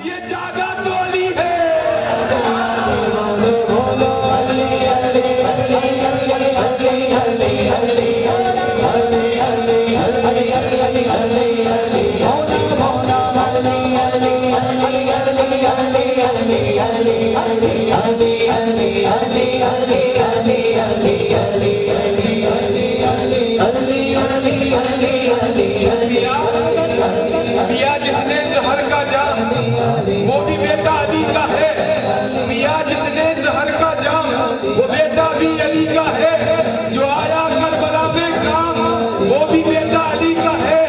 ये जागा तो अली है। पिया जिसने जहर का जाम वो भी बेटा अली का है। पिया जिसने जहर का जाम वो बेटा भी अली का है। जो आया करबला में काम वो भी बेटा अली का है।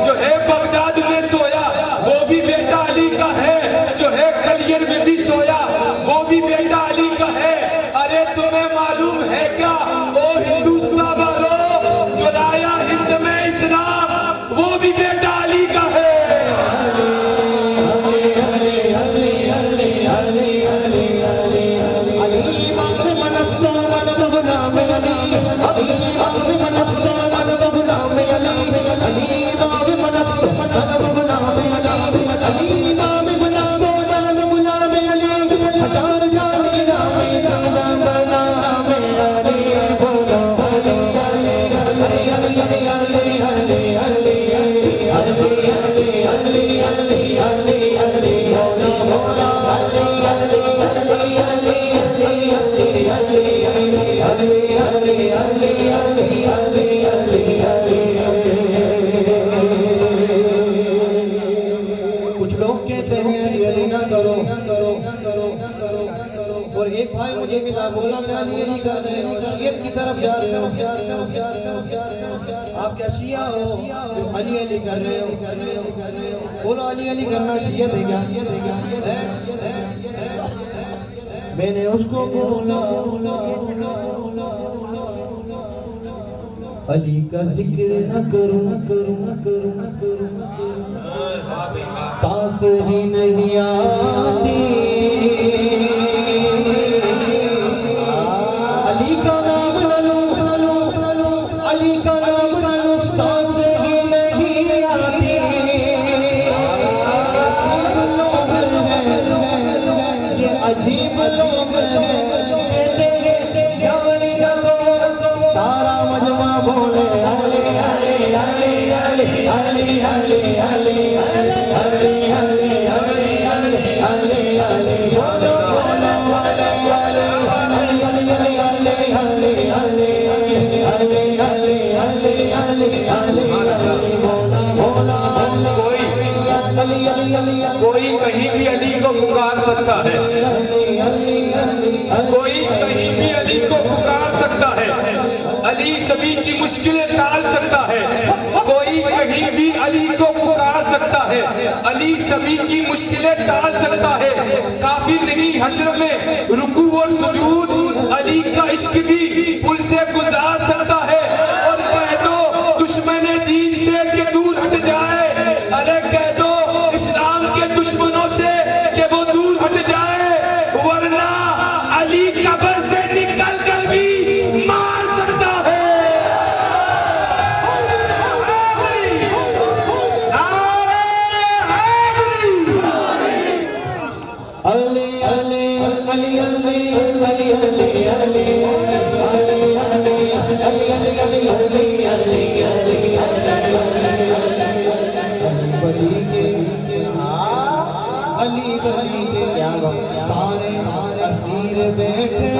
जो है बगदाद में सोया वो भी बेटा अली का है। जो है कलियर में भी सोया वो भी बेटा अली का है। अरे तुम्हें मालूम है क्या ओ हिंदुस्तान वालों, जो लाया हिंद में इस्लाम वो भी बेटा अली का है। और एक भाई मुझे मिला, बोला क्या अली कर रहे हो, शियत की तरफ जा रहे हो, आप क्या शिया हो, अली अली कर रहे हो, बोलो अली अली करना शियत है क्या? मैंने उसको बोला अली का जिक्र न करूं सांस ही नहीं आती। अली का नाम न लो, अली का नाम न लो, सांस ही नहीं आती। अजीब लोग हैं, ये अजीब लोग हैं, सारा मजमा बोले अली अली अली अली अली अली अली अली अली अली अली अली बोलो बोलो वाले वाले अली अली अली अली अली अली अली अली अली अली बोला बोला कोई कहीं भी अली को पुकार सकता है, कोई कहीं भी अली को पुकार सकता है। अली सभी की मुश्किलें टाल सकता है। कोई कहीं भी अली को पुकार सकता है। अली सभी की मुश्किलें टाल सकता है। काफी नहीं हश्र में रुकू और सुजूद अली का इश्क भी पुल से गुजार सकता है। और कह दो दुश्मन दीन से कि दूर हट जाए, अरे कह दो इस्लाम के दुश्मनों से कि वो दूर हट जाए, वरना अली कब्र से निकल कर भी मार सकता है। अली अली अली अली अली अली अली अली बली के सारे असीर बैठे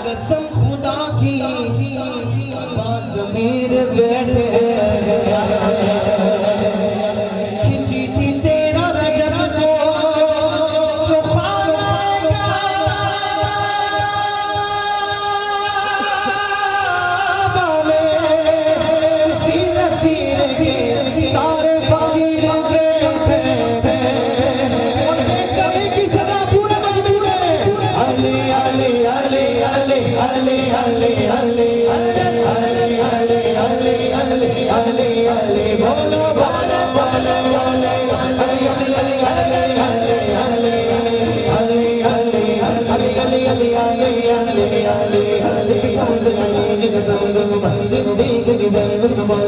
कसम खुदा की बाज़मीर बैठे खिंची थी तेरा रजब को जो खाना सारे फकीर बैठे कभी की सदा पूरा मजबूर है। अली अली अली अली अली अली अली अली अली अली अली अली अली बोलो बोलो बोलो बोलो अली अली अली अली अली अली अली अली अली अली अली अली अली अली समझ नहीं जिन समझ जिंदगी की दर्द संभाल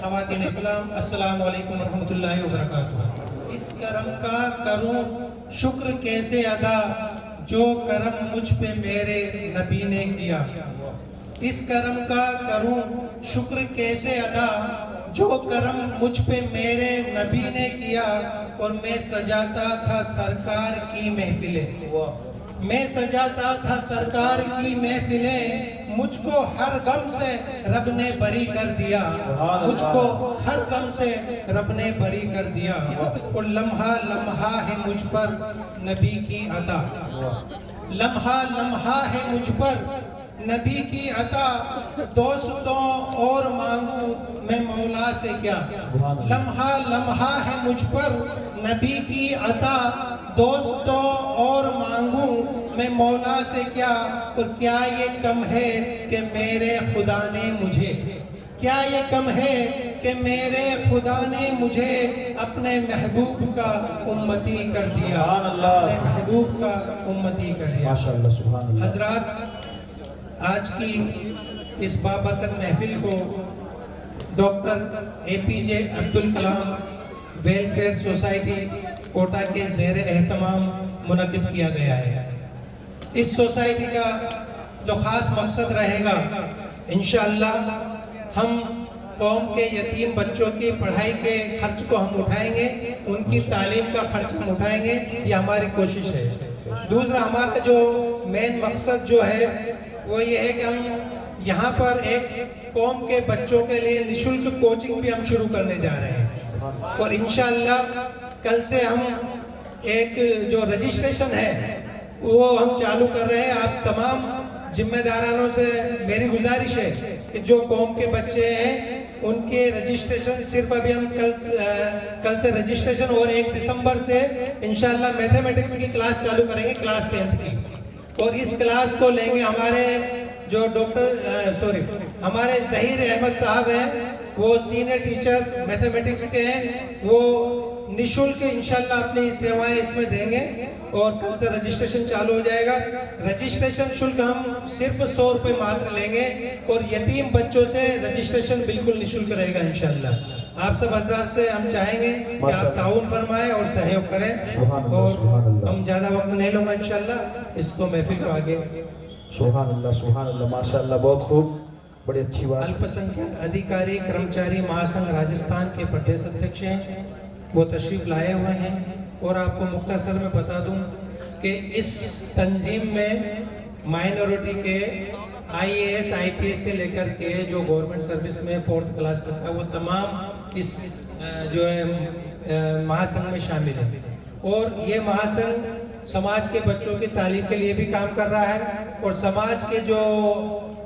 ख़वातीन इस्लाम, अस्सलामु अलैकुम रहमतुल्लाहि व बरकातुहू। इस करम का करूं शुक्र कैसे अदा, जो करम मुझ पे मेरे नबी ने किया। इस करम का करूं शुक्र कैसे अदा, जो करम मुझ पे मेरे नबी ने किया। और मैं सजाता था सरकार की महफिलें, मैं सजाता था सरकार की महफिलें। मुझको हर गम से रब ने बरी कर दिया, मुझको हर गम से रब ने बरी कर दिया। और लम्हा लम्हा है मुझ पर नबी की अता, लम्हा लम्हा है मुझ पर नबी की अता। दोस्तों और मांगू मैं मौला से क्या, लम्हा लम्हा है मुझ पर नबी की अता। दोस्तों और मांगू मैं मौला से क्या। और क्या ये कम है कि मेरे खुदा ने मुझे, क्या ये कम है कि मेरे खुदा ने मुझे अपने महबूब का उम्मती कर दिया, अपने महबूब का उम्मती कर दिया। माशाअल्लाह, सुभान अल्लाह। हजरात, आज की इस बाबरकत महफिल को doctor APJ Abdul Kalam welfare society Kota के ज़ेर एहतमाम मुनक़िद किया गया है। इस सोसाइटी का जो ख़ास मकसद रहेगा, इंशाअल्लाह हम कौम के यतीम बच्चों की पढ़ाई के खर्च को हम उठाएंगे, उनकी तालीम का खर्च हम उठाएंगे, ये हमारी कोशिश है। दूसरा, हमारा जो मेन मकसद जो है वो ये है कि हम यहाँ पर एक कौम के बच्चों के लिए निःशुल्क कोचिंग भी हम शुरू करने जा रहे हैं। और इंशाअल्लाह कल से हम एक जो रजिस्ट्रेशन है वो हम चालू कर रहे हैं। आप तमाम जिम्मेदारानों से मेरी गुजारिश है कि जो कौम के बच्चे हैं उनके रजिस्ट्रेशन सिर्फ अभी हम कल से रजिस्ट्रेशन, और 1 दिसंबर से इंशाअल्लाह मैथमेटिक्स की क्लास चालू करेंगे, क्लास 10th की। और इस क्लास को लेंगे हमारे जो हमारे ज़हीर अहमद साहब हैं, वो सीनियर टीचर मैथमेटिक्स के हैं, वो निःशुल्क इंशाल्लाह अपनी सेवाएं इसमें देंगे। और कल से रजिस्ट्रेशन चालू हो जाएगा। रजिस्ट्रेशन शुल्क हम सिर्फ 100 रुपये मात्र लेंगे, और यतीम बच्चों से रजिस्ट्रेशन बिल्कुल निःशुल्क रहेगा इंशाल्लाह। आप सब हजरात से हम चाहेंगे कि आप ताउन फरमाएं और सहयोग करें। और हम ज़्यादा वक्त नहीं लूँगा इंशाल्लाह, इसको महफिल को आगे। सुभान अल्लाह, सुभान अल्लाह, माशाअल्लाह, बहुत खूब, बड़ी अच्छी बात। अल्पसंख्यक अधिकारी कर्मचारी महासंघ राजस्थान के प्रदेश अध्यक्ष हैं, वो तशरीफ लाए हुए हैं। और आपको मुख्तसर में बता दूं कि इस तंजीम में माइनॉरिटी के IAS IPS से लेकर के जो गवर्नमेंट सर्विस में 4th क्लास तक है, वो तमाम इस जो है महासंघ में शामिल है। और ये महासंघ समाज के बच्चों की तालीम के लिए भी काम कर रहा है, और समाज के जो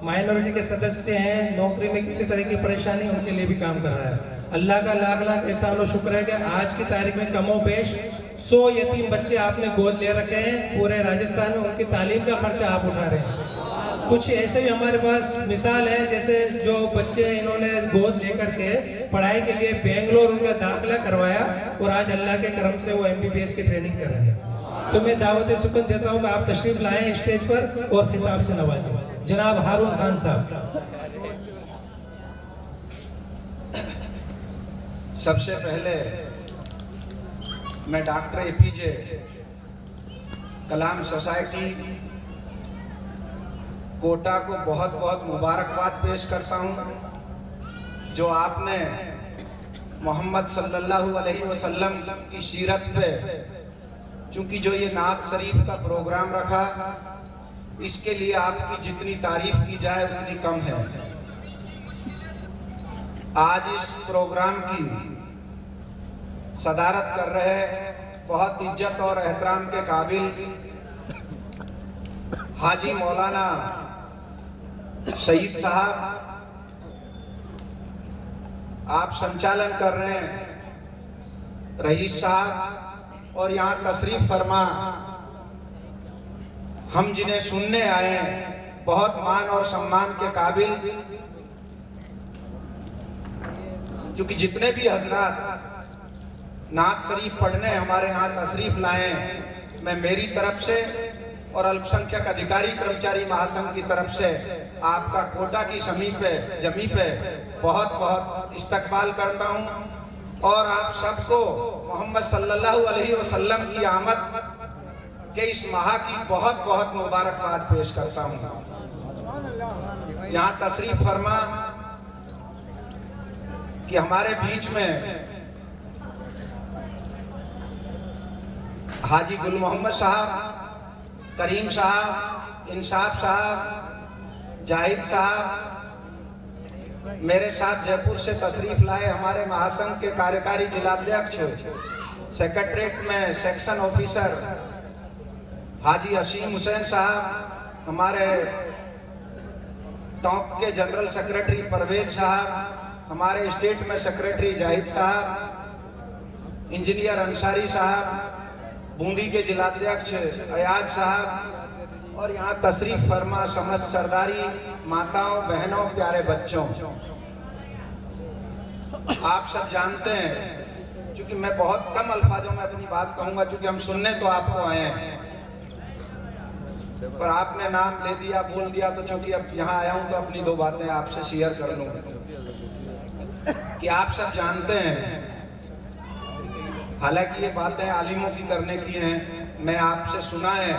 माइनॉरिटी के सदस्य हैं, नौकरी में किसी तरह की परेशानी, उनके लिए भी काम कर रहा है। अल्लाह का लाख लाख एहसान और शुक्र है कि आज की तारीख में कमो बेश 100 यतीम बच्चे आपने गोद ले रखे हैं पूरे राजस्थान में, उनकी तालीम का खर्चा आप उठा रहे हैं। कुछ ऐसे भी हमारे पास मिसाल है, जैसे जो बच्चे इन्होंने गोद लेकर के पढ़ाई के लिए बेंगलोर उनका दाखिला करवाया, और आज अल्लाह के करम से वो MBBS की ट्रेनिंग कर रहे हैं। तो मैं दावत सुकून देता हूँ कि आप तशरीफ लाएं स्टेज पर और खिताब से नवाजें। जनाब हारून खान साहब। सबसे पहले मैं डॉक्टर APJ कलाम सोसाइटी कोटा को बहुत बहुत मुबारकबाद पेश करता हूं, जो आपने मोहम्मद सल्लल्लाहु अलैहि वसल्लम की सीरत पे, चूंकि जो ये नात शरीफ का प्रोग्राम रखा, इसके लिए आपकी जितनी तारीफ की जाए उतनी कम है। आज इस प्रोग्राम की सदारत कर रहे बहुत इज्जत और एहतराम के काबिल हाजी मौलाना शहीद साहब, आप संचालन कर रहे हैं रईस साहब, और यहाँ तशरीफ फरमा हम जिन्हें सुनने आए हैं, बहुत मान और सम्मान के काबिल, क्योंकि जितने भी हजरात नात शरीफ पढ़ने हमारे यहाँ तशरीफ लाए, मैं मेरी तरफ से और अल्पसंख्यक अधिकारी कर्मचारी महासंघ की तरफ से आपका कोटा की जमी पे बहुत बहुत इस्तकबाल करता हूं और आप सबको मोहम्मद सल्लल्लाहु अलैहि वसल्लम की आमद के इस माह की बहुत बहुत मुबारकबाद पेश करता हूं। यहाँ तशरीफ फरमा कि हमारे बीच में हाजी गुल मोहम्मद साहब, करीम साहब, इंसाफ साहब, जाहिद साहब, मेरे साथ जयपुर से तशरीफ लाए हमारे महासंघ के कार्यकारी जिलाध्यक्ष, सेक्रेटरीट में सेक्शन ऑफिसर हाजी असीम हुसैन साहब, हमारे टॉप के जनरल सेक्रेटरी परवेज साहब, हमारे स्टेट में सेक्रेटरी जाहिद साहब, इंजीनियर अंसारी साहब, बूंदी के जिलाध्यक्ष अयाज साहब और यहाँ तशरीफ फरमा समस्त सरदारी माताओं, बहनों, प्यारे बच्चों, आप सब जानते हैं, क्योंकि मैं बहुत कम अल्फाजों में अपनी बात कहूंगा, क्योंकि हम सुनने तो आपको आए हैं, पर आपने नाम ले दिया, बोल दिया, तो चूंकि अब यहाँ आया हूं तो अपनी दो बातें आपसे शेयर कर लूं कि आप सब जानते हैं, हालांकि ये बातें आलिमों की करने की हैं, मैं आपसे सुना है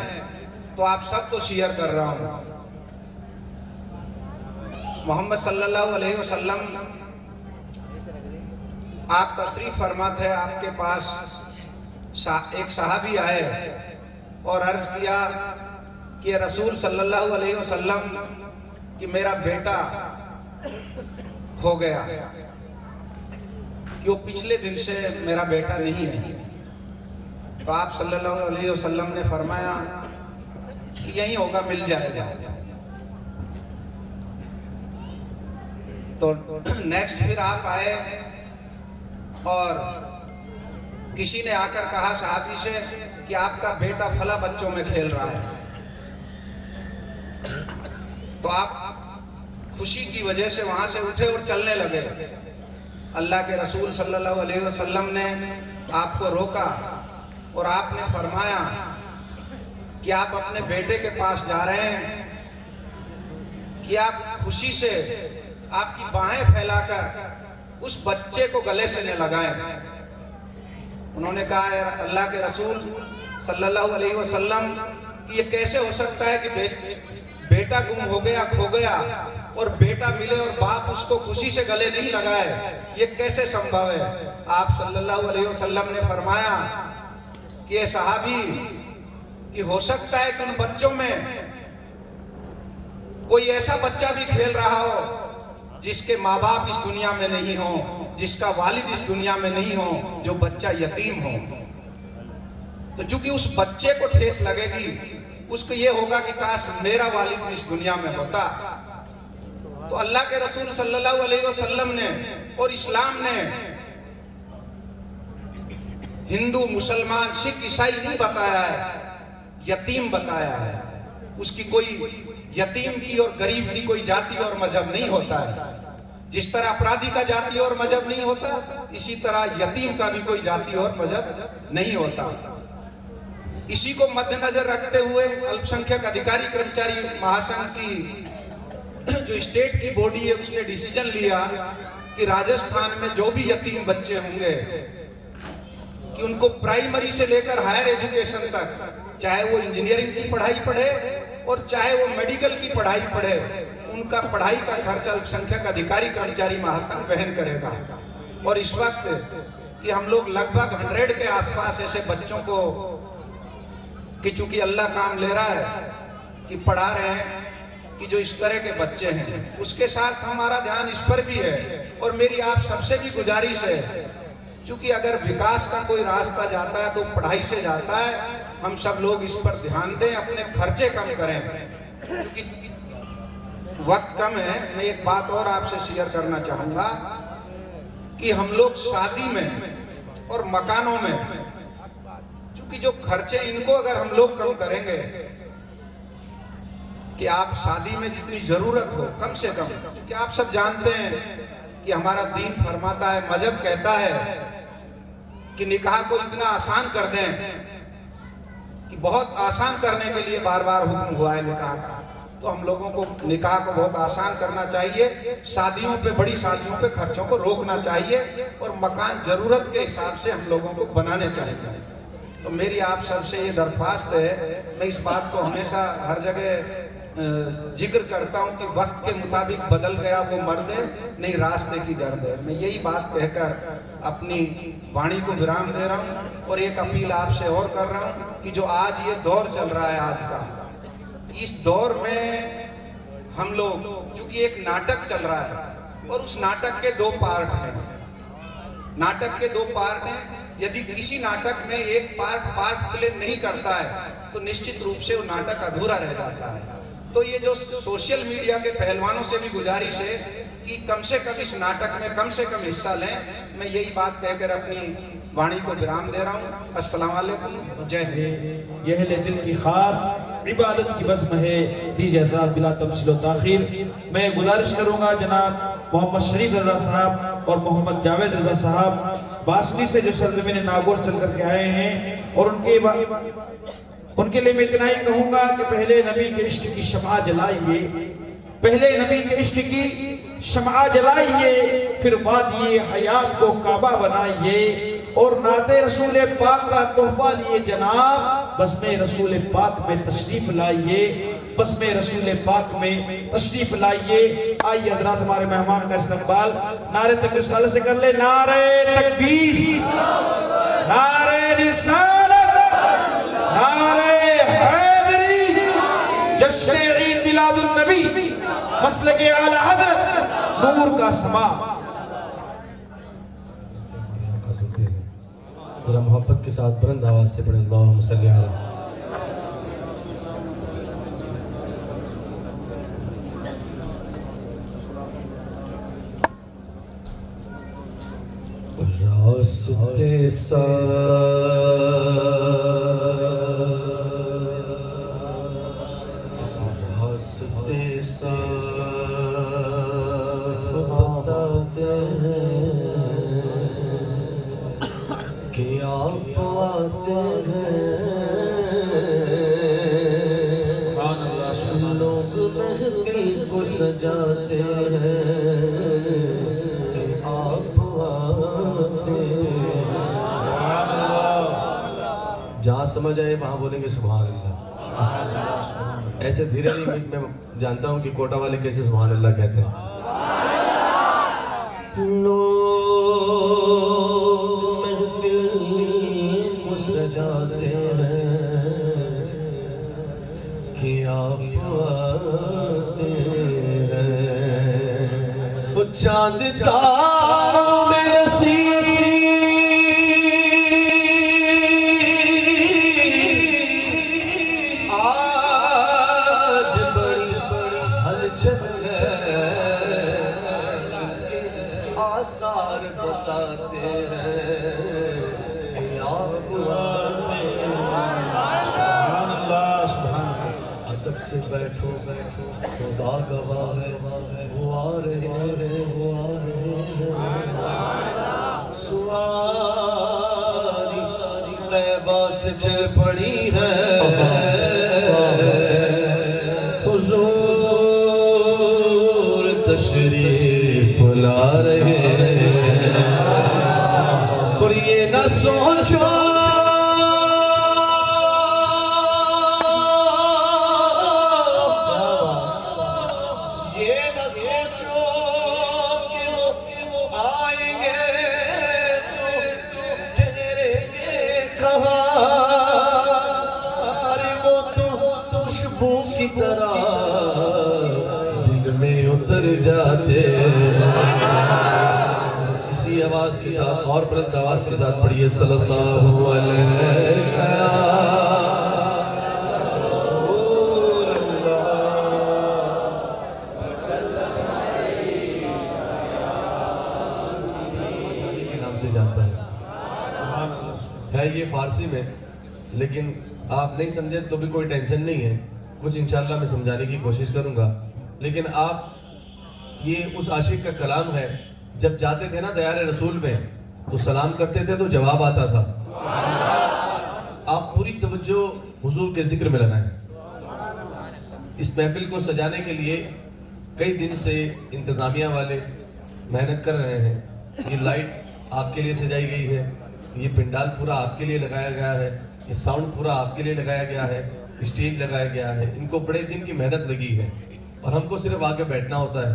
तो आप सबको शेयर कर रहा हूं। मोहम्मद सल्लल्लाहु अलैहि वसल्लम आप तशरीफ फरमा थे, आपके पास एक सहाबी आए और अर्ज किया कि रसूल सल्लल्लाहु अलैहि वसल्लम कि मेरा बेटा खो गया, कि वो पिछले दिन से मेरा बेटा नहीं है। तो आप सल्लल्लाहु अलैहि वसल्लम ने फरमाया कि यही होगा, मिल जाएगा। तो नेक्स्ट फिर आप आए और किसी ने आकर कहा सहाबी से कि आपका बेटा फला बच्चों में खेल रहा है। तो आप खुशी की वजह से वहां से उठे और चलने लगे। अल्लाह के रसूल सल्लल्लाहु अलैहि वसल्लम ने आपको रोका और आपने फरमाया कि आप अपने बेटे के पास जा रहे हैं, कि आप खुशी से आपकी बाहें फैलाकर उस बच्चे को गले से न लगाएं। उन्होंने कहा, अल्लाह के रसूल सल्लल्लाहु अलैहि वसल्लम कि ये कैसे हो सकता है कि बेटा गुम हो गया, खो गया और बेटा मिले और बाप उसको खुशी से गले नहीं लगाए, ये कैसे संभव है? आप सल्लल्लाहु अलैहि वसल्लम ने फरमाया कि ये सहाबी कि हो सकता है कि उन बच्चों में कोई ऐसा बच्चा भी खेल रहा हो जिसके माँ बाप इस दुनिया में नहीं हो, जिसका वालिद इस दुनिया में नहीं हो, जो बच्चा यतीम हो। तो चूंकि उस बच्चे को ठेस लगेगी, उसको ये होगा कि काश मेरा वालिद इस दुनिया में होता। तो अल्लाह के रसूल सल्लल्लाहु अलैहि वसल्लम ने और इस्लाम ने हिंदू, मुसलमान, सिख, ईसाई नहीं बताया है, यतीम बताया है। उसकी कोई यतीम की और गरीब की कोई जाति और मजहब नहीं होता है। जिस तरह अपराधी का जाति और मजहब नहीं होता, इसी तरह यतीम का भी कोई जाति और मजहब नहीं होता। इसी को मद्देनजर रखते हुए अल्पसंख्यक अधिकारी कर्मचारी महासंघ की जो स्टेट की बॉडी है, उसने डिसीजन लिया कि राजस्थान में जो भी यतीम बच्चे होंगे कि उनको प्राइमरी से लेकर हायर एजुकेशन तक, चाहे वो इंजीनियरिंग की पढ़ाई पढ़े और चाहे वो मेडिकल की पढ़ाई पढ़े, उनका पढ़ाई का खर्चा अल्पसंख्यक अधिकारी कर्मचारी महासंघ वहन करेगा। और इस वक्त कि हम लोग लगभग 100 के आसपास ऐसे बच्चों को कि चूंकि अल्लाह काम ले रहा है कि पढ़ा रहे हैं कि जो इस तरह के बच्चे हैं, उसके साथ हमारा ध्यान इस पर भी है। और मेरी आप सबसे भी गुजारिश है, क्योंकि अगर विकास का कोई रास्ता जाता है तो पढ़ाई से जाता है। हम सब लोग इस पर ध्यान दें, अपने खर्चे कम करें, क्योंकि वक्त कम है। मैं एक बात और आपसे शेयर करना चाहूंगा कि हम लोग शादी में और मकानों में, क्योंकि जो खर्चे इनको अगर हम लोग कम करेंगे कि आप शादी में जितनी जरूरत हो कम से कम, क्योंकि आप सब जानते हैं कि हमारा दीन फरमाता है, मजहब कहता है कि निकाह को इतना आसान कर दें कि बहुत आसान करने के लिए बार बार हुक्म हुआ है निकाह का। तो हम लोगों को निकाह को बहुत आसान करना चाहिए, शादियों पे, बड़ी शादियों पे खर्चों को रोकना चाहिए और मकान जरूरत के हिसाब से हम लोगों को बनाने चाहिए। तो मेरी आप सबसे ये दरख्वास्त है, मैं इस बात को हमेशा हर जगह जिक्र करता हूँ कि वक्त के मुताबिक बदल गया वो मर्द है, नहीं रास्ते की गर्द है। मैं यही बात कहकर अपनी वाणी को विराम दे रहा हूँ और एक अपील आपसे और कर रहा हूँ कि जो आज ये दौर चल रहा है आज का, इस दौर में हम लोग, चूंकि एक नाटक चल रहा है और उस नाटक के दो पार्ट हैं, नाटक के दो पार्ट हैं। यदि किसी नाटक में एक पार्ट प्ले नहीं करता है तो निश्चित रूप से वो नाटक अधूरा रह जाता है। तो ये जो सोशल मीडिया के पहलवानों से भी गुजारिश है कि कम से कम इस नाटक में कम से कम हिस्सा लें। मैं यही बात कहकर अपनी वाणी को विराम दे रहा हूँ। अस्सलाम वालेकुम, जय हिंद। यह ले दिल की खास इबादत की बज़्म है। दीजिए हज़रात बिला तमसील व ताख़ीर मैं गुजारिश करूंगा जनाब मोहम्मद शरीफ रज़ा साहब और मोहम्मद जावेद रज़ा साहब बासनी से जो सरज़मीन नागौर चल करके आए हैं, और उनके लिए मैं इतना ही कहूंगा कि पहले नबी के इश्क की शम्आ जलाइए, पहले नबी के इश्क की शम्आ जलाइए, फिर वादिए हयात को काबा बनाइए और नाते रसूल पाक का तोहफा लिए जनाब बज़्म रसूल पाक में तशरीफ लाइए, बज़्म रसूल पाक में तशरीफ लाइए। आइए हज़रात हमारे मेहमान का इस्तकबाल नारे तकबीर से कर ले। नारे तकबीर, नारे रिसालत, नारे हैदरी, जश्न ईद मिलादुन नबी, मसलके आला हज़रत, नूर का समा। जरा मोहब्बत के साथ बुलंद आवाज से पढ़े अल्लाहुम्मा सल्ली अलैहि। रास्ते बताते कि आप आते हैं, लोग महफिल को सजाते हैं कि आप आते हैं। जहाँ समझ आए वहाँ बोलेंगे सुभान अल्लाह। ऐसे धीरे नहीं, मैं जानता हूँ कि कोटा वाले कैसे सुभान अल्लाह कहते हैं। सजाते हैं कि आप आते हैं। वो चांद तारों में नसीब आज बड़ी हलचल है, आसार बताते हैं से बैठो खुदा गवाह है, वो आ रहे सुआरी तैबा से चल पड़ी है, हुजूर तशरीफ ला रहे हैं। और ये न सोचो दिल में उतर जाते। इसी आवाज के साथ और बुलंद आवाज के साथ पढ़िए सल्लल्लाहु अलैहि के नाम से जानता है ये फारसी में, लेकिन आप नहीं समझे तो भी कोई टेंशन नहीं है, कुछ इंशाल्लाह मैं समझाने की कोशिश करूंगा। लेकिन आप ये उस आशिक का कलाम है, जब जाते थे ना दयार रसूल में तो सलाम करते थे तो जवाब आता था। आप पूरी तवज्जो हुजूर के जिक्र में लगाएं। इस महफिल को सजाने के लिए कई दिन से इंतजामिया वाले मेहनत कर रहे हैं। ये लाइट आपके लिए सजाई गई है, ये पंडाल पूरा आपके लिए लगाया गया है, ये साउंड पूरा आपके लिए लगाया गया है, स्टेज लगाया गया है। इनको बड़े दिन की मेहनत लगी है और हमको सिर्फ आके बैठना होता है।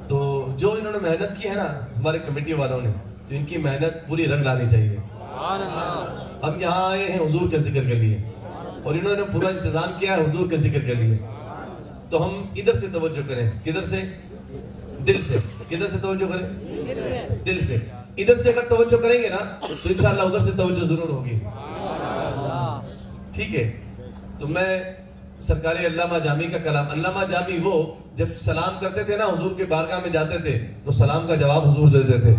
तो जो इन्होंने मेहनत की है ना हमारे कमेटी वालों ने, तो इनकी मेहनत पूरी रंग लानी चाहिए। हम यहाँ आए हैं हुजूर के जिक्र के लिए और इन्होंने पूरा इंतजाम किया है हुजूर के जिक्र के लिए। तो हम इधर से तवज्जो करें, किधर से? दिल से। किधर से तवज्जो करें? दिल से। इधर से अगर तवज्जो करेंगे ना तो इंशाअल्लाह उधर से तवज्जो जरूर होगी। ठीक है, तो मैं सरकारी अल्लामा जामी का कलाम, अल्लामा जामी वो जब सलाम करते थे ना हुजूर के बारगाह में जाते थे तो सलाम का जवाब हुजूर देते थे।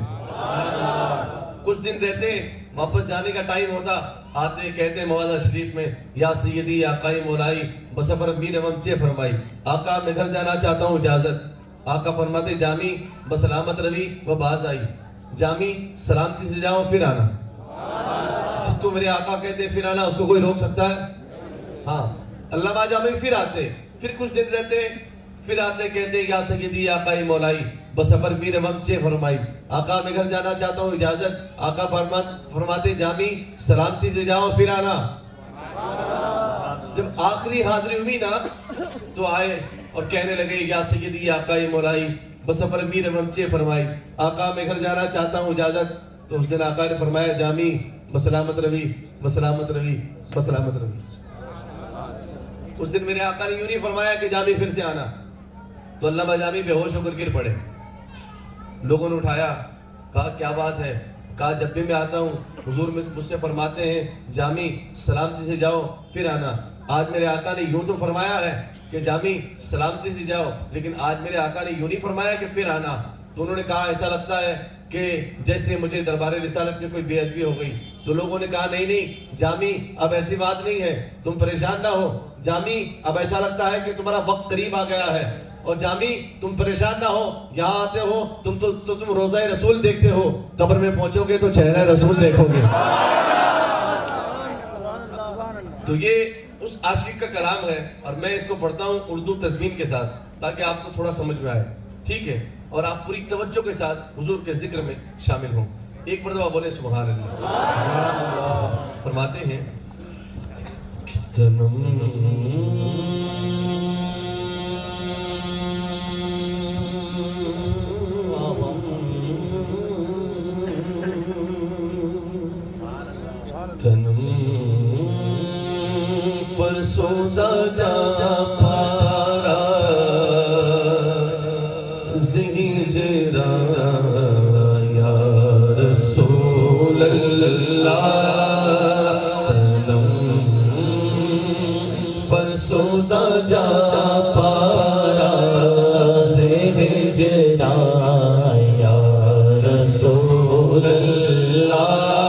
कुछ दिन रहते, वापस जाने का टाइम होता, आते कहते मवादा शरीफ में, या सैयदी या काई मौलाई बसफर मीर एवं चे फरमाई, आका मैं घर जाना चाहता हूँ इजाजत। आका फरमाते जामी बसलामत रवि व बाज आई, जामी सलामती से जाओ फिर आना। जिसको मेरे आका कहते फिर आना, उसको कोई रोक सकता है? हाँ, अल्लामा जामी फिर आते, फिर कुछ दिन रहते, फिर आते कहते या सैयदी या काई मौलाई बसफर मीर एवं चे फरमाई, आका मैं घर जाना चाहता हूँ इजाजत। आका फरमाते जामी सलामती से जाओ फिर आना। जब आखिरी हाजिरी हुई ना तो आए और कहने लगे या सैयदी या काई मौलाई बसफर मीर एवं चे फरमाई, आका मैं घर जाना चाहता हूँ इजाजत। तो उस दिन आका ने फरमाया जामी बसलामत रवि बसलामत रवि बसलामत रवि। उस दिन मेरे आका ने यूं नहीं फरमाया कि जामी फिर से आना। तो अल्लामा जामी बेहोश होकर गिर पड़े। लोगों ने उठाया, कहा क्या बात है? कहा जब भी मैं आता हूँ हुजूर मुझसे फरमाते हैं जामी सलामती से जाओ फिर आना। आज मेरे आका ने यूं तो फरमाया है कि जामी सलामती से जाओ, लेकिन आज मेरे आका ने यूं नहीं फरमाया कि फिर आना। तो उन्होंने कहा ऐसा लगता है कि जैसे मुझे दरबार रिसालत में कोई बेअदबी हो गई। तो लोगों ने कहा नहीं नहीं जामी अब ऐसी बात नहीं है, तुम परेशान ना हो। जामी अब ऐसा लगता है कि तुम्हारा वक्त करीब आ गया है। और जामी तुम परेशान ना हो, यहाँ आते हो तुम तुम रोज़ा रसूल देखते हो, कब्र में पहुंचोगे तो चेहरा रसूल देखोगे। तो ये उस आशिक का कलाम है और मैं इसको पढ़ता हूँ उर्दू तज़मीन के साथ ताकि आपको थोड़ा समझ में आए। ठीक है, और आप पूरी तवज्जो के साथ हुजूर के जिक्र में शामिल हों। एक मरतबा बोले सुभान अल्लाह। फरमाते हैं पर सोदा जा पारा जिंजरा या रसूल अल्लाह पर सोदा जा पारा जिंजरा या रसूल अल्लाह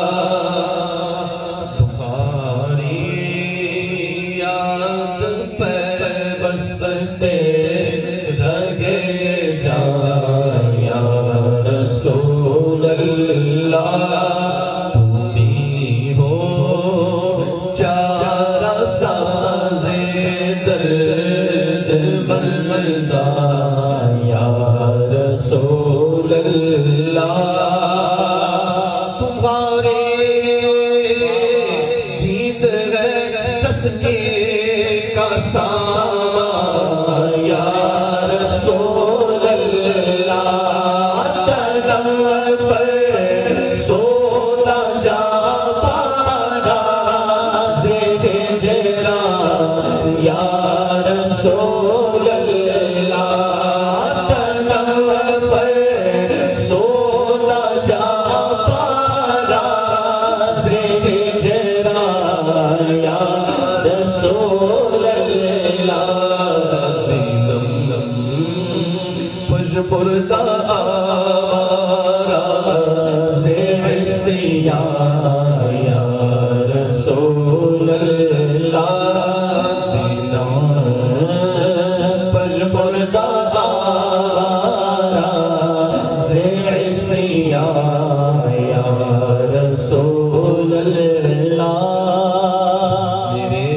मेरे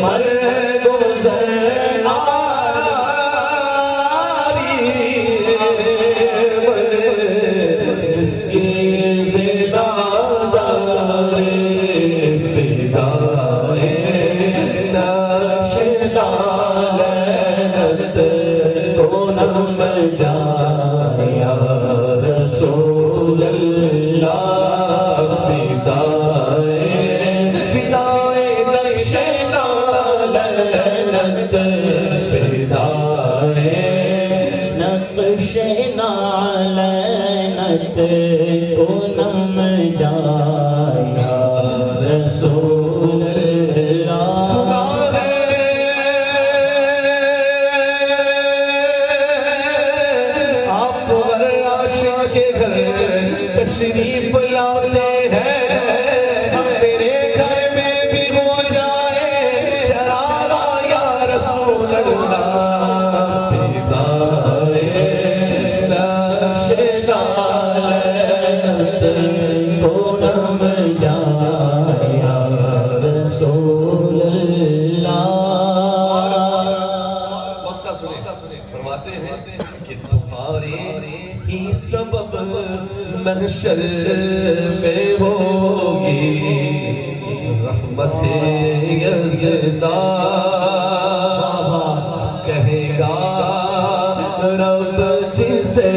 मर गुजर पूनम जाया रसूल सुना है आप आशिक के घर तशरीफ लाते हैं मेरे घर में भी हो जाए चरागा या रसूल अल्लाह महशर में होगी रहमते यज़दा कहेगा रब जिसे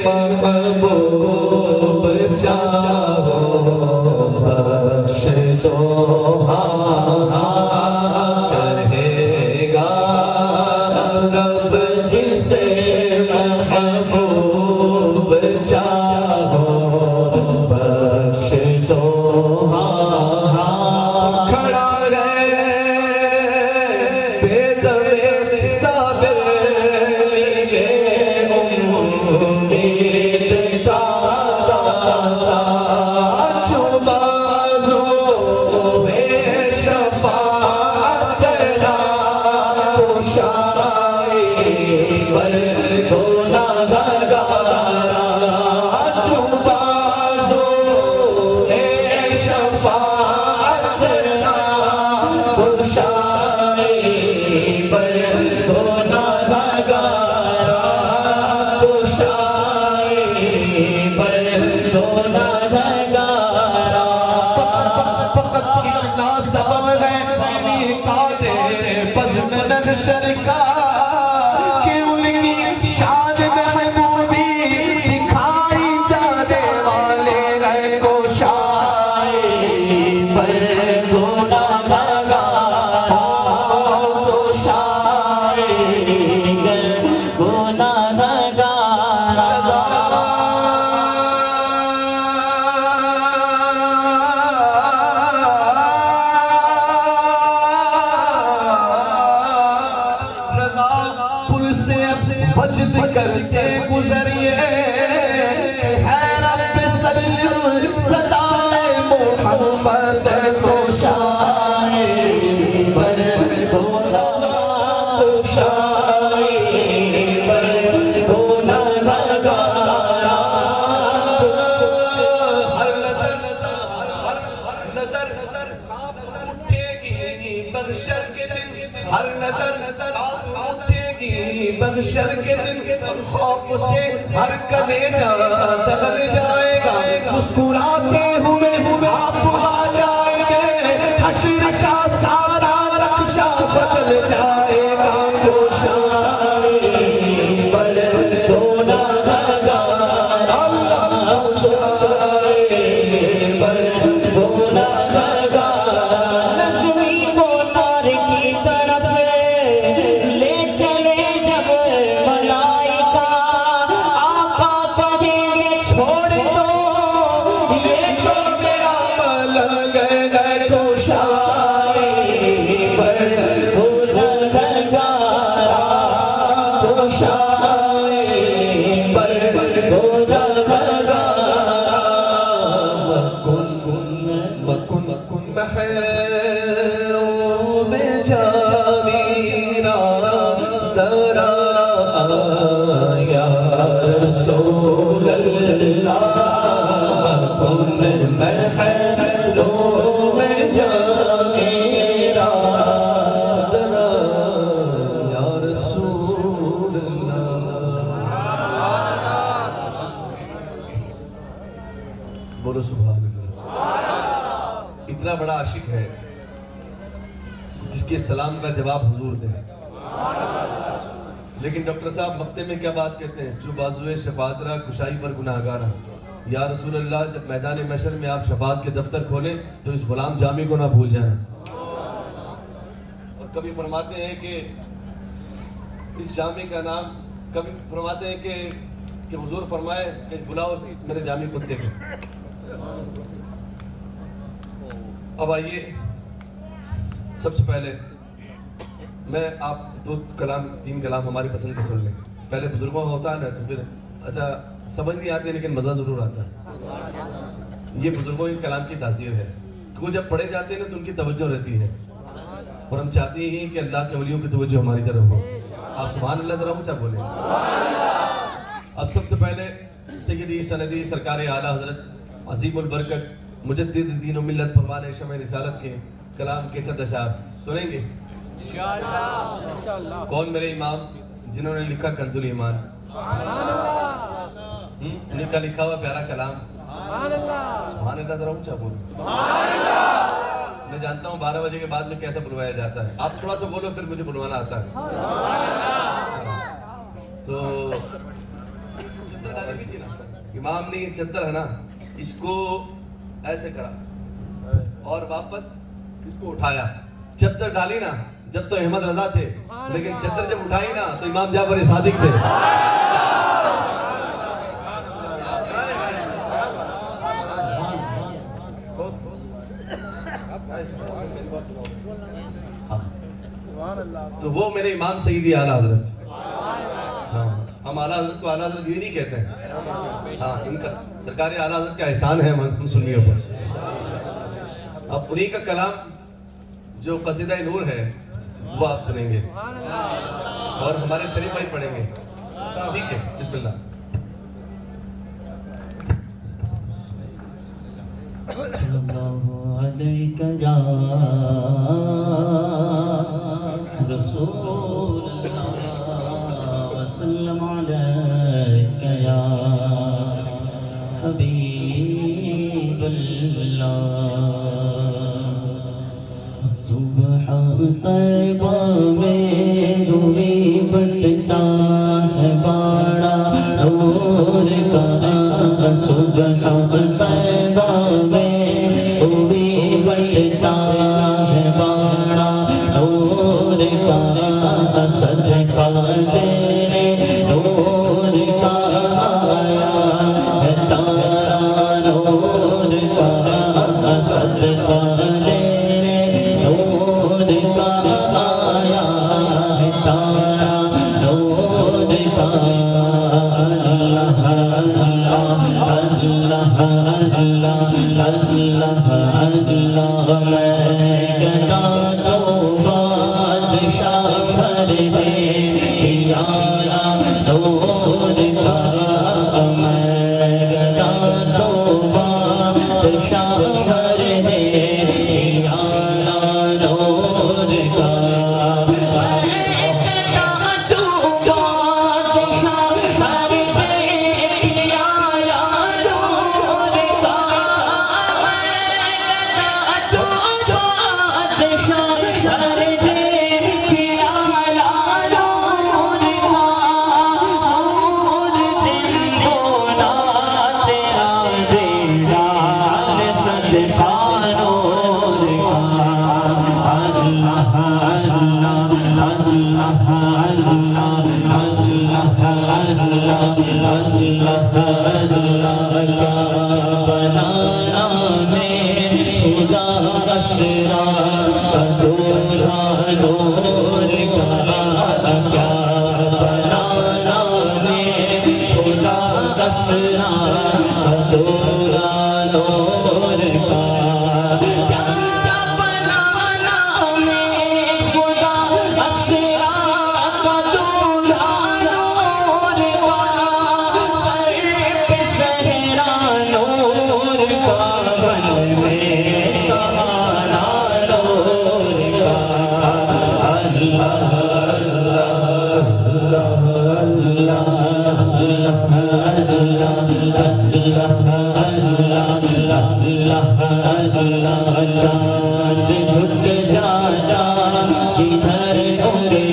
महबूब चाहो बख्श दो कहेगा रब जिसे महबूब चाहो करके गुजरिए है रब सल्लल्लाहु सदाए मोहम्मद को शाए पर भोला शाए पर भोला नगारा हर नजर उठेगी बख्शर के दिन हर नजर उठेगी बख्शर के दिन खौफ से हर कलेजा दबल जाएगा मुस्कुराते हुए आप आ जाएंगे हश्र का सारा नक्शा बदल जाएगा कोशाए पर दोना नगारा अल्लाह शाए पर दोना नगारा नज़्मी को तार की तरफ ले चले जब मलाइका आका कहेंगे छोड़ दो ये तो मेरा मलंग है कोशाए पर दोना नगारा कोशाए पर दोना नगारा मकुन महरों में जामीना दरा या रसूल अल्लाह मकुन महरों में जामीना सलाम का जवाब हुजूर दें। लेकिन डॉक्टर साहब मक्ते में क्या बात कहते हैं, जो बाजुए शफातरा कुशाई पर गुनाहगारा। या रसूल अल्लाह, जब मैदान महशर में आप शफात के दफ्तर खोलें तो इस गुलाम जामी को ना भूल जाना। और कभी फरमाते हैं कि इस जामी का नाम, कभी फरमाते हैं कि हुजूर फरमाए कि बुलाओ मेरे जामी कुत्ते को। अब आइए, सबसे पहले मैं आप 2-3 कलाम हमारी पसंद के सुन लें। पहले बुजुर्गों का होता है ना, तो फिर अच्छा समझ नहीं आती लेकिन मज़ा ज़रूर आता है। ये बुजुर्गों के कलाम की तासीर है कि वो जब पढ़े जाते हैं ना तो उनकी तवज्जो रहती है, और हम चाहते हैं कि अल्लाह के वलियों की तवज्जो हमारी तरफ हो। आप सुभान अल्लाह ज़रा ऊँचा बोले। अब सबसे पहले सय्यदी सनदी सरकार आला हज़रत अज़ीमुल बरकत मुजद्दिद दीन व मिल्लत परवाने शमे रिसालत के कलाम के चंद अशार सुनेंगे इंशाअल्लाह। कौन मेरे इमाम, जिन्होंने लिखा कंजुल ईमान, उनका लिखा हुआ प्यारा कलाम। सुभान अल्लाह ज़रा ऊंचा बोलो। मैं जानता हूँ 12 बजे के बाद में कैसे बुलवाया जाता है, आप थोड़ा सा बोलो फिर मुझे बुलवाना आता है। तो चद्दर डालेंगे जी ना, इमाम ने ये चद्दर है ना, इसको ऐसे करा और वापस इसको उठाया। चद्दर डाली ना जब तो अहमद रजा थे, लेकिन चद्दर जब उठाई ना तो इमाम जाफर सादिक थे। तो वो मेरे इमाम सईदी आला हजरत। हाँ, हम आला हजरत को आला हजरत ये नहीं कहते हैं। हाँ, इनका सरकार आला हजरत का एहसान है हम सुन्नियों पर। अब उन्हीं का कलाम जो कसीदा नूर है वो आप सुनेंगे और हमारे शरीफ भाई पढ़ेंगे। ठीक है, बिस्मिल्लाह। सल्लल्लाहु अलैहि या रसूलल्लाह वसल्लम अलैका या हबीबल्लाह। सुबह तैबा में रूवी बटता है बाड़ा नूर का। सुबह तैबा में रूवी बटता है बाड़ा नूर का। सदका तेरे नूर का आया है तारा नूर का। सदका तेरे नूर का आया है तारा नूर का। अल्लाह अल्लाह अल्लाह अल्लाह अल्लाह अल्लाह। मैं गदा तो बादशाह कर दे यारा नूर का। मैं गदा तो बादशाह कर दे यारा नूर का। सर पे सर जिधर उंगली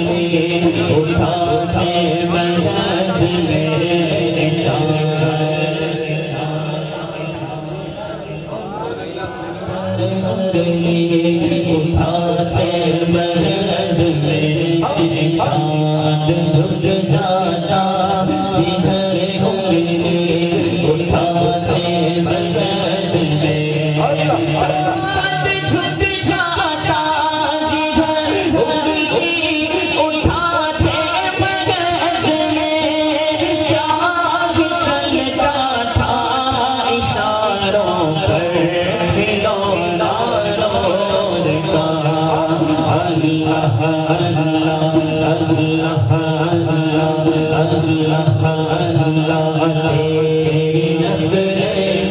उठाते मदद मेरे उंगली उठाते मदद मेरे चांद झुक जाता जिधर उंगली उठाते मदद मेरे चांद झुक जाता जिधर उंगली उठाते मदद में चाँद चल जाता इशारों पर खिलौना नूर का अल्लाह अल्लाह अल्लाह अल्लाह अल्लाह तेरी नस्ल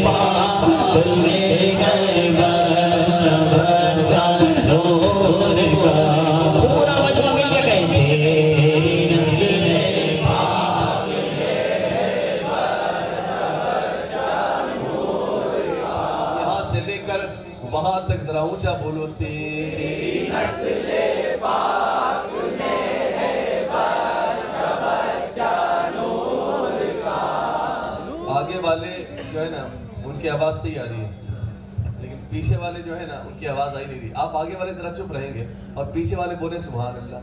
पाक में गए बच्चा बच्चा नूर का पूरा मजमा मिलकर गए तेरी नस्ल यहाँ से लेकर वहां तक जरा ऊंचा बोलो तेरी आगे वाले जो है ना उनकी आवाज सही आ रही है, लेकिन पीछे वाले जो है ना उनकी आवाज आई नहीं रही। आप आगे वाले जरा चुप रहेंगे और पीछे वाले बोले सुभान अल्लाह।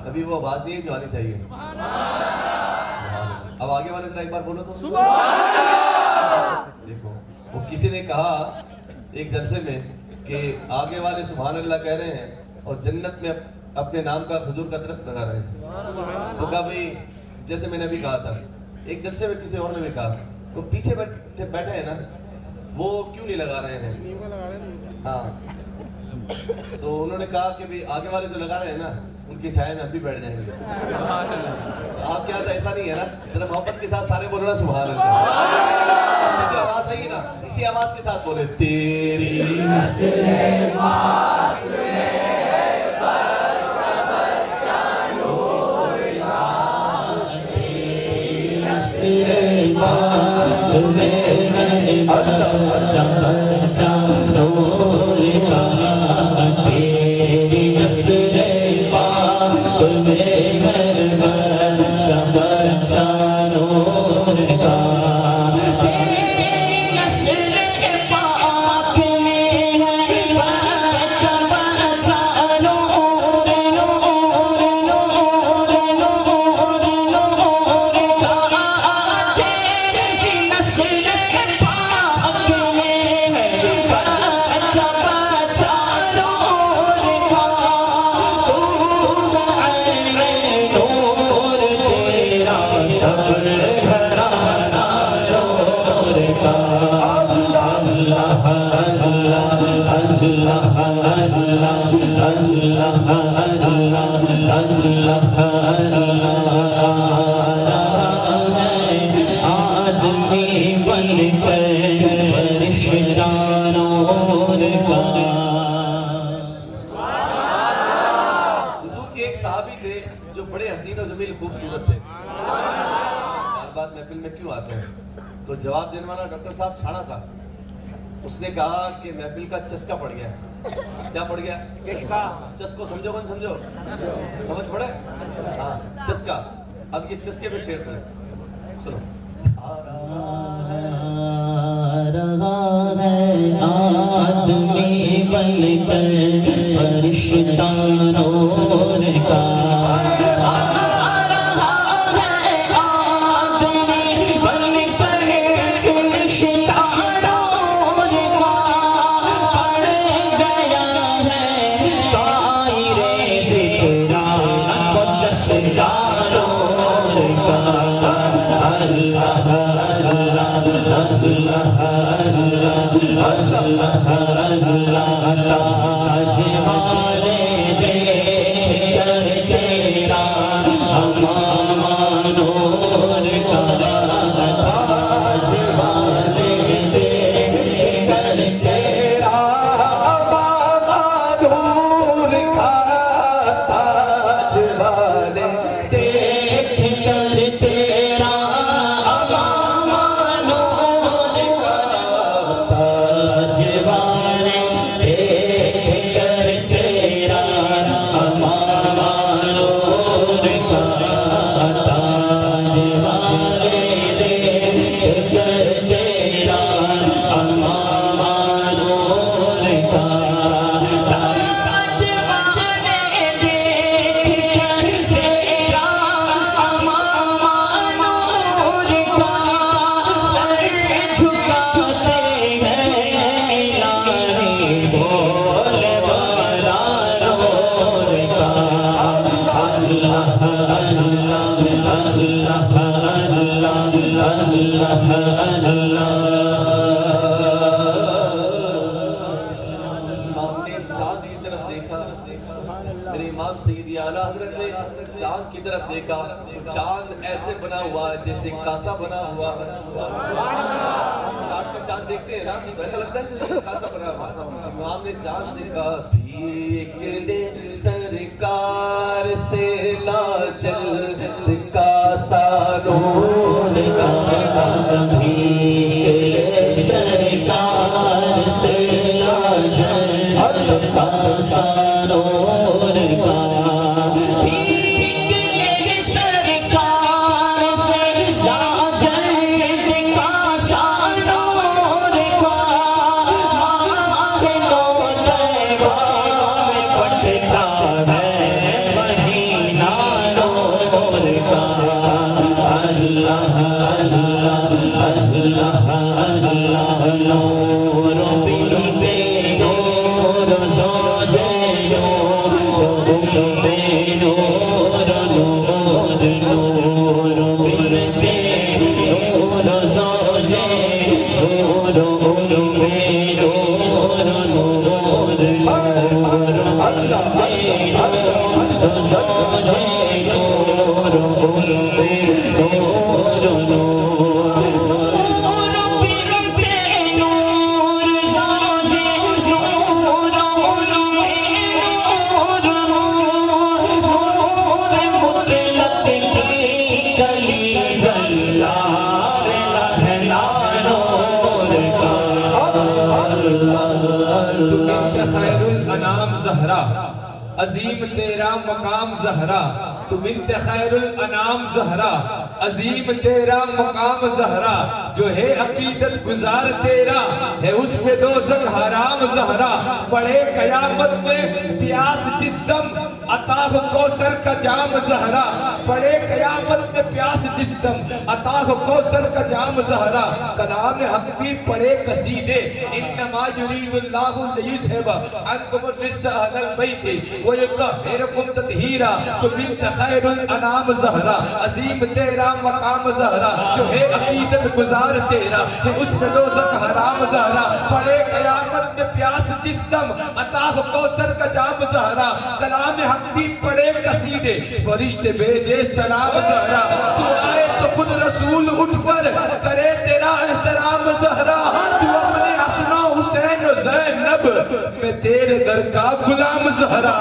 अभी वो आवाज नहीं है जो आनी चाहिए। सुभान अल्लाह। अब आगे वाले जरा एक बार बोलो तो देखो, वो किसी ने कहा एक जलसे में कि आगे वाले सुभान अल्लाह कह रहे हैं और जन्नत में अपने नाम का खजूर का दरख्त लगा रहे हैं। तो कहा भाई, जैसे मैंने अभी कहा था, एक जलसे में किसी और ने भी कहा तो पीछे बैठे हैं ना, वो क्यों नहीं लगा रहे हैं? हाँ, तो उन्होंने कहा कि भाई आगे वाले जो लगा रहे हैं ना उनकी छाया में हम भी बैठ जाएंगे। आप क्या था, ऐसा नहीं है ना? जरा मोहब्बत के साथ सारे बोलो ना सुभान अल्लाह। जो आवाज आई ना, इसी आवाज के साथ बोले तेरी तो जवाब देने वाला डॉक्टर साहब छाड़ा था। उसने कहा कि महफिल का चस्का पड़ गया। क्या पड़ गया? चस्को समझो कौन समझो? समझ पड़े? हाँ, चस्का। अब ये चस्के पे शेर सुनो, सुनो। आदमी बनकर फरिश्ता नूर का जवान मेरे इमाम सईदी आला हज़रत ने चांद की तरफ देखा, चांद ऐसे बना हुआ है जैसे कासा बना हुआ। रात का चांद देखते हैं ना, वैसा लगता है जैसे कासा बना हुआ। इमाम ने चांद से कहा, भीख ले सरकार से ला चल कासा नूर का, भीख ले सरकार से ला चल कासा नूर का, भीख ले सरकार से ला चल कासा नूर का, माहे तो तैबा में पटता है महीना नूर का। अल्लाह अल्लाह अल्लाह अल्लाह नूर बे नूर जोजे नूर बे नूर नूर नूर बे नूर जोजे नूर बे नूर नूर अल्लाह ज़हरा अजीम तेरा मकाम ज़हरा, तू बिन्त खैरुल अनाम ज़हरा, अजीम तेरा मकाम ज़हरा, जो है अकीदत गुजार तेरा है उस पे दोज़ख हराम ज़हरा। पड़े कयामत में प्यास जिस दम अताह कौसर का जाम ज़हरा, पड़े कयामत में प्यास जिस दम अताह कौसर का जाम ज़हरा। कलाम हक भी पड़े कसीदे, इन्नमा युरीदुल्लाहु लियुज़हिबा अन्कुम रिज्सा अहलल बैति व युतहिरकुम तत्हीरा। तो बिन्त खैरुल अनाम ज़हरा, अजीम तेरा मकाम ज़हरा, जो है अकीदत गुजार तेरा है उस पे दोज़ख हराम ज़हरा। पड़े कयामत में प्यास जिस दम अताह कौसर का जाम ज़हरा। कलाम हक भी पड़े कसीदे, फरिश्ते भेजे सलाम ज़हरा। तू आए तो खुद रसूल उठकर करे तेरा एहतराम ज़हरा। तू अपने हसना हुसैन ज़ैनब में तेरे दर का गुलाम ज़हरा।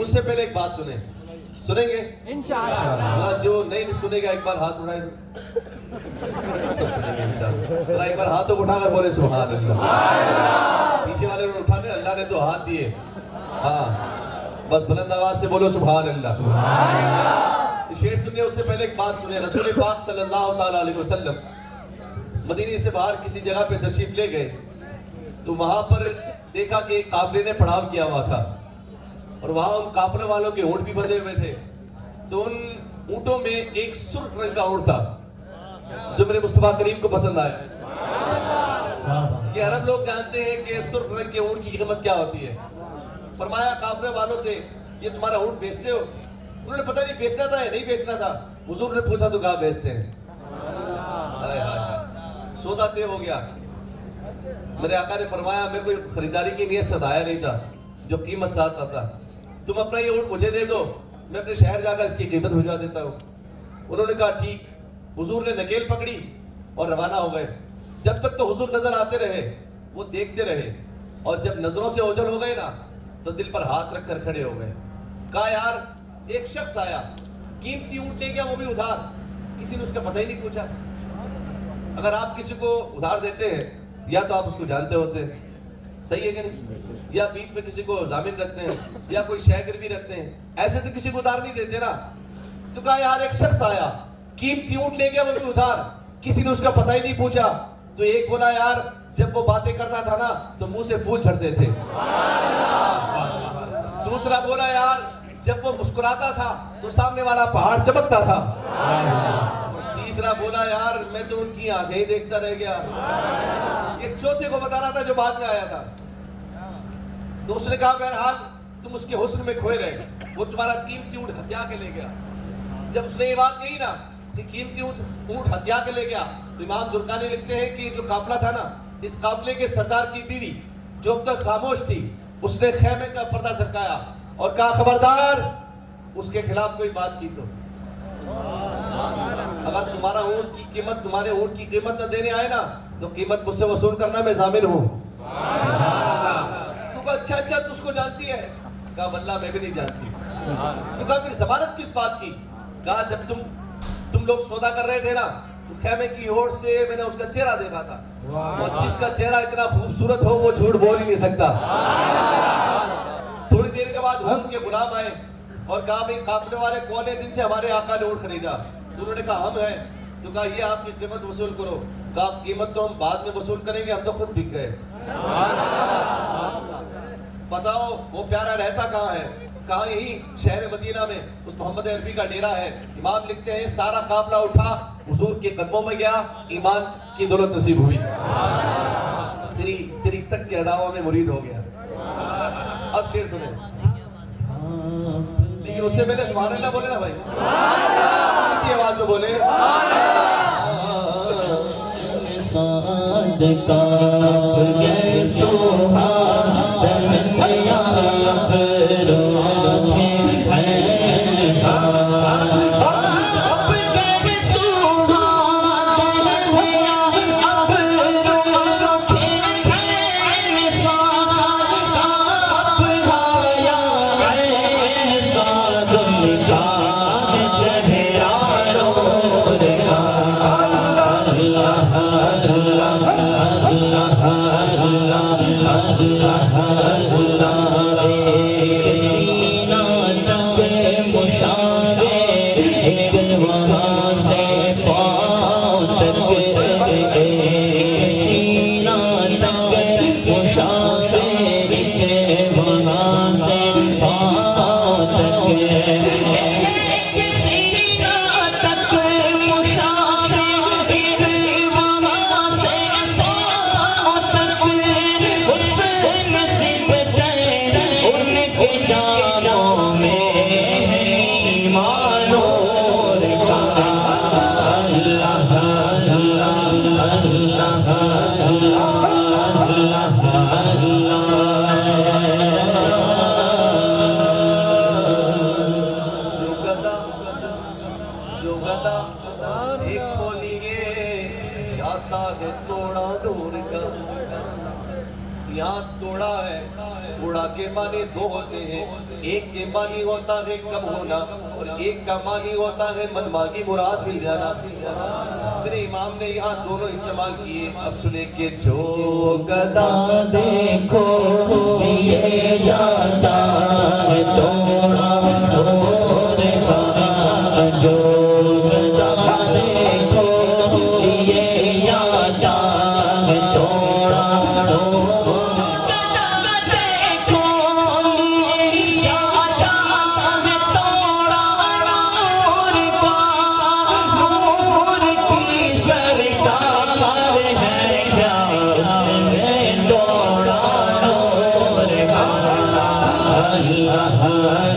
उससे पहले एक बात सुनेंगे इंशाअल्लाह। जो नहीं सुनेगा एक बार हाथ उठाए, सब सुनेंगे इंशाअल्लाह। एक बार हाथों को उठाकर बोले सुभान अल्लाह। पीछे वाले ने उठाने, अल्लाह ने तो हाथ दिए। हाँ, बस बुलंद आवाज से बोलो सुभान अल्लाह। शेर सुनिए, उससे पहले एक बात सुनिए। रसूल पाक सल्लल्लाहु ताला अलैहि वसल्लम मदीने से बाहर किसी जगह पे तशरीफ ले गए, तो वहां पर देखा कि काफिले ने पड़ाव किया हुआ था और वहां उन काफिले वालों के ऊंट भी बंधे हुए थे। तो उन ऊंटों में एक सुर्ख रंग का ऊंट था जो मेरे मुस्तफा करीम को पसंद आया। ये अरब लोग जानते हैं कि सुर्ख रंग के ऊंट की कीमत क्या होती है। फरमाया काफिले वालों से, ये तुम्हारा ऊंट बेचते हो? उन्होंने पता नहीं बेचना था या नहीं बेचना था। हुजूर ने पूछा तो कहा बेचते हैं। हाय हाय हाय, सौदा तय हो गया। मेरे आका ने फरमाया मैं कोई खरीदारी की नीयत से लाया नहीं था, जो कीमत साथ आता, तुम अपना ये ऊँट मुझे दे दो, मैं अपने शहर जाकर इसकी कीमत भिजवा देता हूँ। उन्होंने कहा ठीक। हुजूर ने नकेल पकड़ी और रवाना हो गए। जब तक तो हुजूर नजर आते रहे, वो देखते रहे, और जब नजरों से ओझल हो गए ना तो दिल पर हाथ रख कर खड़े हो गए। कहा यार एक शख्स आया, कीमती ऊँट ले गया, वो भी उधार, किसी ने उसका पता ही नहीं पूछा। अगर आप किसी को उधार देते हैं या तो आप उसको जानते होते हैं, सही है कि नहीं, या बीच में किसी को जामिन रखते हैं या कोई शय गिरवी रखते हैं, ऐसे तो किसी को उधार नहीं देते ना। तो कहा यार एक शख्स आया, कीमती ऊँट ले गया, वो भी उधार, किसी ने उसका पता ही नहीं पूछा। तो एक बोला यार जब वो बातें करता था ना तो मुंह से फूल झड़ते थे। दूसरा बोला यार जब वो मुस्कुराता था तो सामने वाला पहाड़ चमकता था। तीसरा बोला यार मैं तो उनकी आंखें ही देखता रह गया। ये चौथे को बता रहा था जो बाद में आया था। तो उसने कहा बहरहाल तुम उसके हुस्न में खोए रहे, वो तुम्हारा कीमती ऊँट हत्या के ले गया। जब उसने ये बात कही ना कि कीमती ऊँट हत्या के ले गया, तो इमाम जुर्कानी लिखते हैं कि जो काफिला था ना, इस काफिले के सरदार की बीवी जो अब तक खामोश थी, उसने खेमे का पर्दा सरकाया और कहा खबरदार उसके खिलाफ कोई बात की तो अगर तुम्हारा ऊँट की कीमत, तुम्हारे ऊँट की कीमत न देने आए ना तो कीमत मुझसे वसूल करना मैं जामिन हूँ। तू अच्छा अच्छा तुझको जानती है? कहा वल्लाह मैं भी नहीं जानती। तो कहा फिर जमानत किस बात की? कहा जब तुम लोग सौदा कर रहे थे ना तो खेमे की ओर से मैंने उसका चेहरा देखा था, और जिसका चेहरा इतना खूबसूरत हो वो झूठ बोल ही नहीं सकता। थोड़ी देर के बाद उनके गुलाम आए और कहा भाई काफिले वाले कौन है जिनसे हमारे आका ने ऊँट खरीदा? तो उन्होंने कहा हम हैं। तो कहा ये आपकी कीमत वसूल करो। कहा कीमत तो हम बाद में वसूल करेंगे, हम तो खुद बिक गए। बताओ वो प्यारा रहता कहाँ है? कहा यही शहर मदीना में उस मोहम्मद अरबी का डेरा है। इमाम लिखते हैं सारा काफिला उठा, हुजूर के कदमों में गया, ईमान की दौलत नसीब हुई। तेरी तक के अडावा में मुरीद हो गया। अब शेर सुने, लेकिन उससे पहले सुभान अल्लाह बोले ना भाई, ऊंची आवाज में बोले। मानी दो होते हैं, एक के मानी होता है कम होना और एक का मानी होता है मनमानी मुराद मिल जाना। मेरे इमाम ने यहाँ दोनों इस्तेमाल किए। अब सुने के जो गदा देखो ये जाता है तोड़ा तोड़े का, जो गदा देखो ये जाता है तोड़ा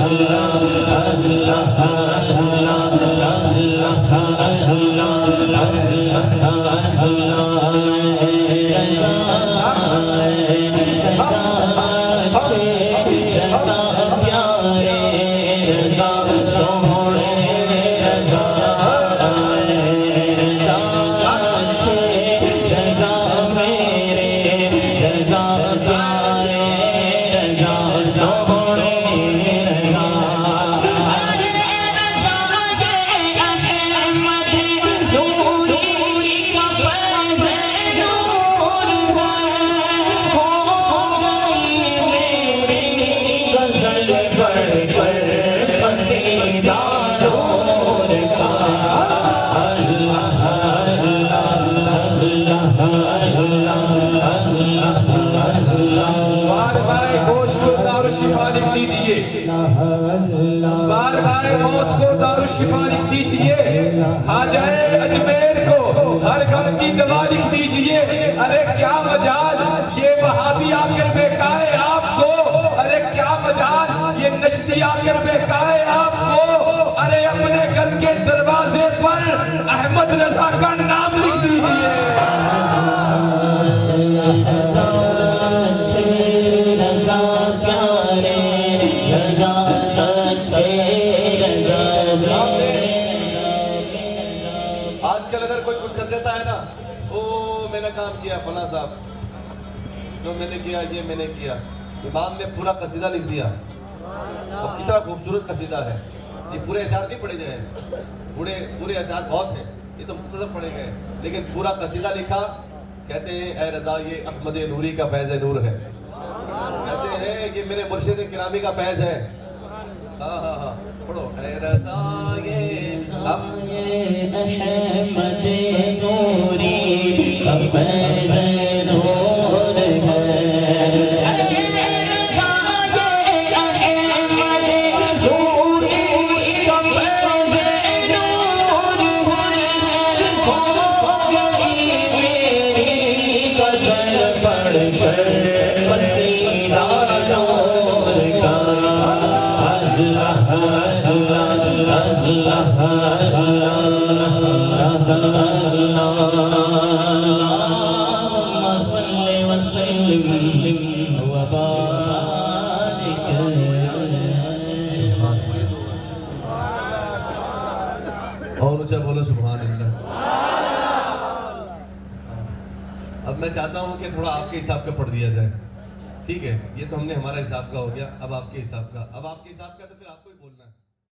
Allah बार बार होश को दारू शिफा लिख दीजिए, बार बार होश को दारू शिफा लिख दीजिए। खाजाए अजमेर को हर गम की दवा लिख दीजिए। अरे क्या मजाल ये वहाबी आकर बेकाए आपको, अरे क्या मजाल ये नजदी आकर बेकाए आपको। अरे अपने घर के दरवाजे पर अहमद रजा का नाम लिख दीजिए। आजकल अगर कोई कुछ कर देता है ना, ओ मैंने काम किया फला साहब, जो मैंने किया ये मैंने किया। इमाम ने पूरा कसीदा लिख दिया और कितना खूबसूरत कसीदा है। ये पूरे अशार नहीं पढ़े गए, पूरे अशार बहुत हैं, ये तो मुख्तसर पढ़े गए, लेकिन पूरा कसीदा लिखा। कहते हैं ऐ रजा ये अहमद नूरी का फैज़ नूर है। कहते हैं ये मेरे मुर्शिद किरामी का फैज़ है। हाँ हाँ हाँ पढ़ो। ऐ रजा ये अहमद नूरी का फैज़ नूर है। और ऊंचा बोलो सुभान अल्लाह। अब मैं चाहता हूं कि थोड़ा आपके हिसाब का पढ़ दिया जाए, ठीक है? ये तो हमने हमारा हिसाब का हो गया, अब आपके हिसाब का, अब आपके हिसाब का तो फिर आपको ही बोलना है।